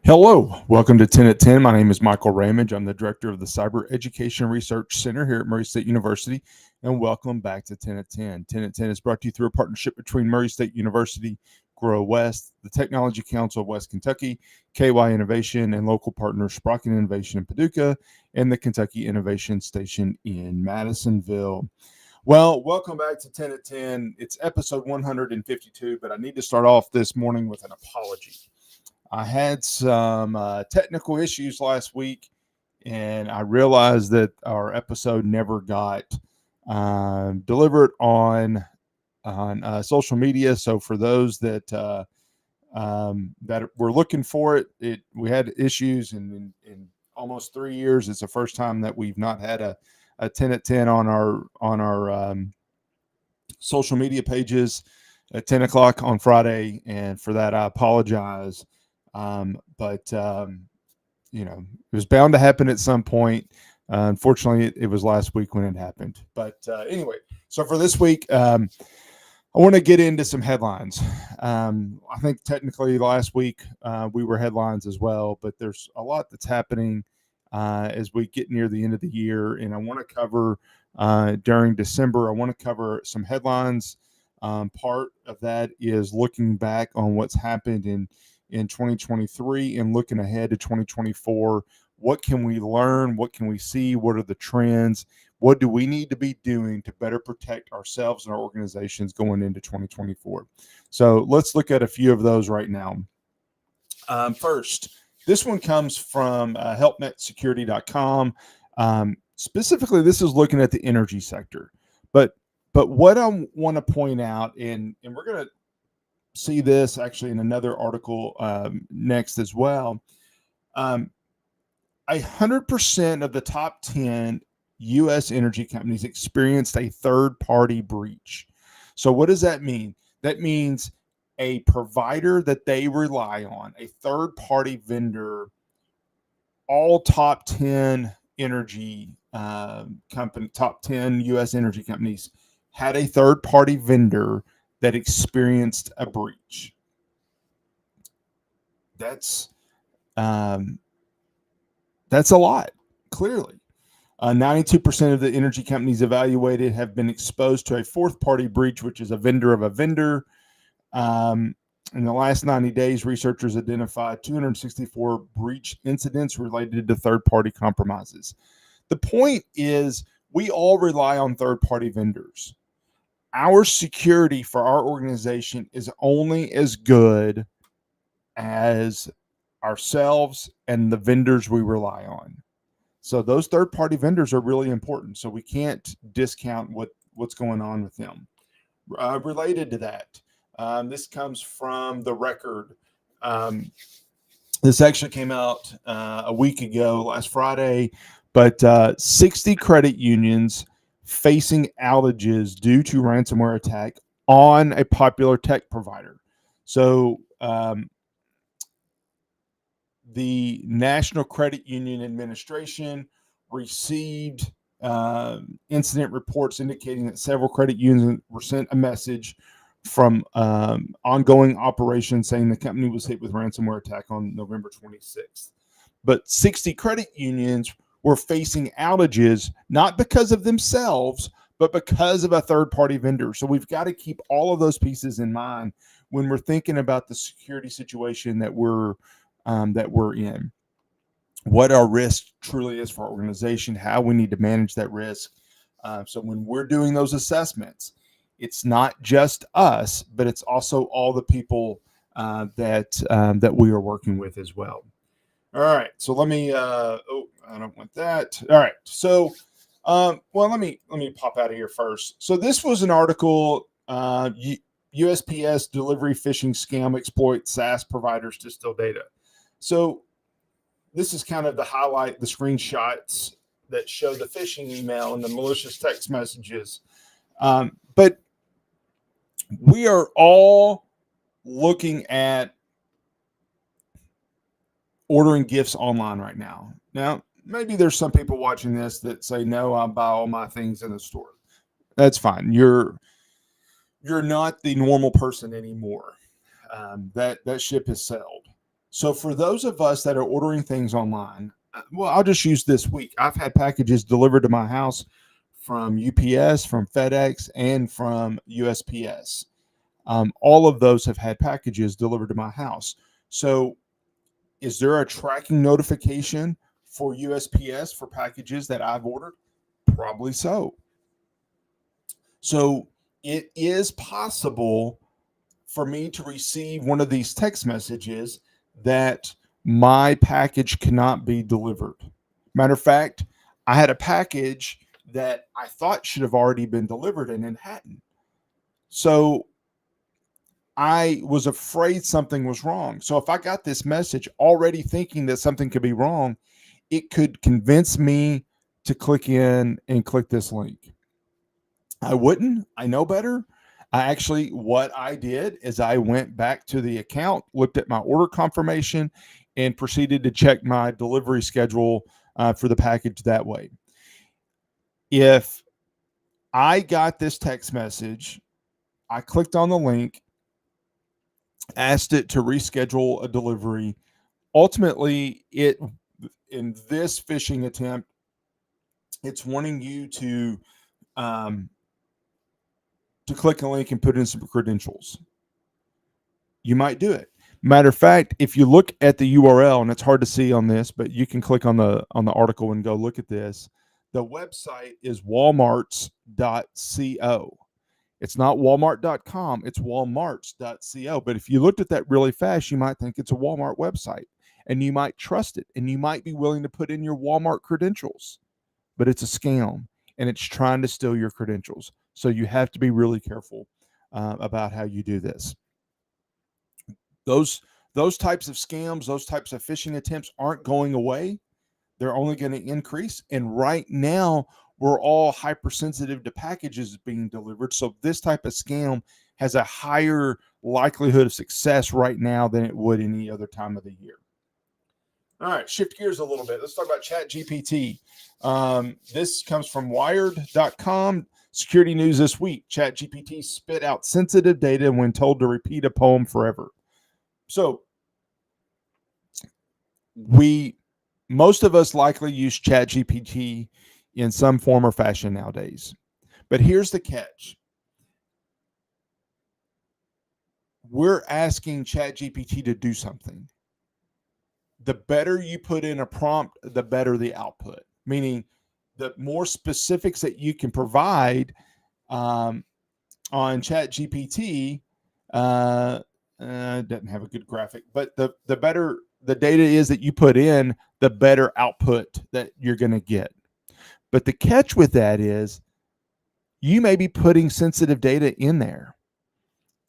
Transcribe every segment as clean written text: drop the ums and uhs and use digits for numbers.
Hello, welcome to 10 at 10. My name is Michael Ramage. I'm the director of the Cyber Education Research Center here at Murray State University, and welcome back to 10 at 10. 10 at 10 is brought to you through a partnership between Murray State University, Grow West, the Technology Council of West Kentucky, KY Innovation, and local partner Sprocket Innovation in Paducah, and the Kentucky Innovation Station in Madisonville. Well, welcome back to 10 at 10. It's episode 152, but I need to start off this morning with an apology. I had some technical issues last week, and I realized that our episode never got delivered on social media. So for those that were looking for it, we had issues, and in almost 3 years, it's the first time that we've not had a 10 at 10 on our social media pages at 10 o'clock on Friday, and for that I apologize. But it was bound to happen at some point. Unfortunately, it was last week when it happened. But anyway, so for this week, I want to get into some headlines. I think technically last week we were headlines as well, but there's a lot that's happening as we get near the end of the year. And I want to cover during December, I want to cover some headlines. Part of that is looking back on what's happened in 2023 and looking ahead to 2024. What can we learn? What can we see? What are the trends? What do we need to be doing to better protect ourselves and our organizations going into 2024? So let's look at a few of those right now. First, this one comes from helpnetsecurity.com. Specifically, this is looking at the energy sector. But what I want to point out, and we're going to see this actually in another article next as well. 100% of the top 10 U.S. energy companies experienced a third-party breach. So what does that mean? That means a provider that they rely on, a third-party vendor, all top 10 energy top 10 U.S. energy companies had a third-party vendor that experienced a breach. That's a lot, clearly. 92% of the energy companies evaluated have been exposed to a fourth-party breach, which is a vendor of a vendor. In the last 90 days, researchers identified 264 breach incidents related to third-party compromises. The point is, we all rely on third-party vendors. Our security for our organization is only as good as ourselves and the vendors we rely on. So those third-party vendors are really important. So we can't discount what's going on with them. Related to that, this comes from The Record. This actually came out a week ago, last Friday, but 60 credit unions facing outages due to ransomware attack on a popular tech provider. So the National Credit Union Administration received incident reports indicating that several credit unions were sent a message from ongoing operations saying the company was hit with ransomware attack on November 26th. But 60 credit unions were facing outages, not because of themselves, but because of a third-party vendor. So we've got to keep all of those pieces in mind when we're thinking about the security situation that we're in. What our risk truly is for our organization, how we need to manage that risk. So when we're doing those assessments, it's not just us, but it's also all the people that we are working with as well. All right, so let me. I don't want that. All right, so let me pop out of here first. So this was an article. USPS delivery phishing scam exploits SaaS providers to steal data. So this is kind of the highlight, the screenshots that show the phishing email and the malicious text messages. But we are all looking at ordering gifts online right now. Now, maybe there's some people watching this that say, no, I buy all my things in the store. That's fine. You're not the normal person anymore. That ship has sailed. So for those of us that are ordering things online, well, I'll just use this week. I've had packages delivered to my house from UPS, from FedEx, and from USPS. All of those have had packages delivered to my house. So is there a tracking notification for USPS for packages that I've ordered? Probably so. So it is possible for me to receive one of these text messages that my package cannot be delivered. Matter of fact, I had a package that I thought should have already been delivered and it hadn't. So I was afraid something was wrong. So if I got this message already thinking that something could be wrong, it could convince me to click in and click this link. I wouldn't. I know better. What I did is I went back to the account, looked at my order confirmation, and proceeded to check my delivery schedule for the package that way. If I got this text message, I clicked on the link, asked it to reschedule a delivery. Ultimately, in this phishing attempt, it's wanting you to click a link and put in some credentials. You might do it. Matter of fact, if you look at the URL, and it's hard to see on this, but you can click on the article and go look at this. The website is walmarts.co. It's not walmart.com, it's walmarts.co. But if you looked at that really fast, you might think it's a Walmart website and you might trust it and you might be willing to put in your Walmart credentials. But it's a scam and it's trying to steal your credentials. So you have to be really careful about how you do this. Those types of scams, those types of phishing attempts aren't going away. They're only going to increase. And right now, we're all hypersensitive to packages being delivered. So this type of scam has a higher likelihood of success right now than it would any other time of the year. All right, shift gears a little bit. Let's talk about ChatGPT. This comes from wired.com. Security news this week. ChatGPT spit out sensitive data when told to repeat a poem forever. So most of us likely use ChatGPT in some form or fashion nowadays. But here's the catch. We're asking ChatGPT to do something. The better you put in a prompt, the better the output. Meaning, the more specifics that you can provide on ChatGPT, doesn't have a good graphic, but the better the data is that you put in, the better output that you're going to get. But the catch with that is you may be putting sensitive data in there.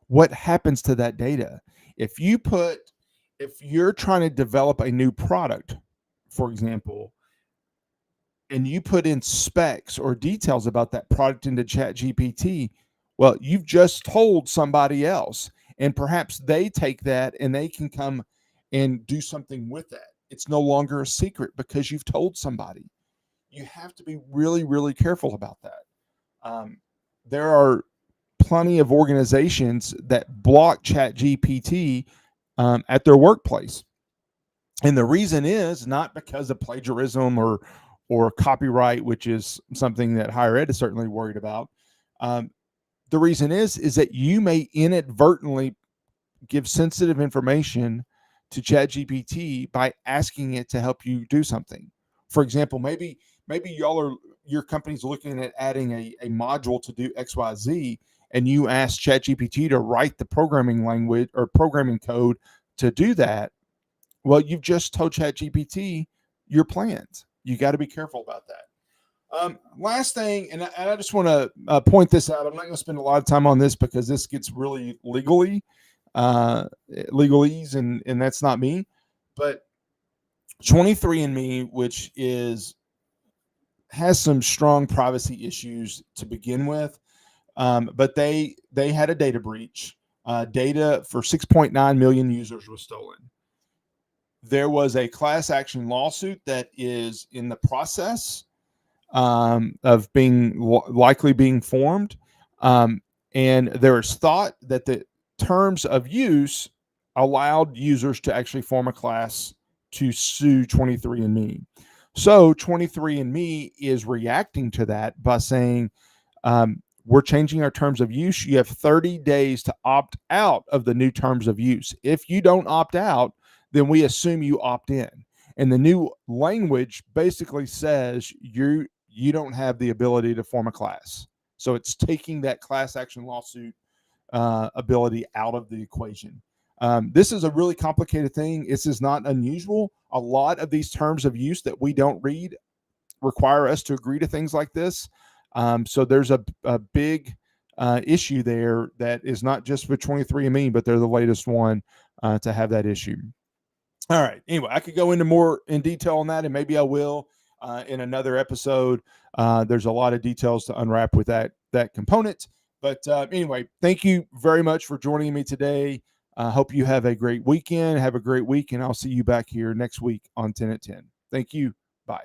What happens to that data? If you're trying to develop a new product, for example, and you put in specs or details about that product into ChatGPT, well, you've just told somebody else, and perhaps they take that and they can come and do something with that. It's no longer a secret because you've told somebody. You have to be really, really careful about that. There are plenty of organizations that block ChatGPT at their workplace. And the reason is not because of plagiarism or copyright, which is something that higher ed is certainly worried about. The reason is that you may inadvertently give sensitive information to ChatGPT by asking it to help you do something. For example, maybe your company's looking at adding a module to do XYZ, and you ask ChatGPT to write the programming language or programming code to do that. Well, you've just told ChatGPT your plans. You got to be careful about that. Last thing, and I just want to point this out. I'm not going to spend a lot of time on this because this gets really legalese, and that's not me. But 23andMe, which has some strong privacy issues to begin with, but they had a data breach. Data for 6.9 million users was stolen. There was a class action lawsuit that is in the process of likely being formed. And there is thought that the terms of use allowed users to actually form a class to sue 23andMe. So 23andMe is reacting to that by saying, we're changing our terms of use. You have 30 days to opt out of the new terms of use. If you don't opt out, then we assume you opt in. And the new language basically says you don't have the ability to form a class. So it's taking that class action lawsuit ability out of the equation. This is a really complicated thing. This is not unusual. A lot of these terms of use that we don't read require us to agree to things like this. So there's a big issue there that is not just for 23andMe, but they're the latest one to have that issue. All right. Anyway, I could go into more in detail on that, and maybe I will in another episode. There's a lot of details to unwrap with that component. But anyway, thank you very much for joining me today. I hope you have a great weekend. Have a great week, and I'll see you back here next week on 10 at 10. Thank you. Bye.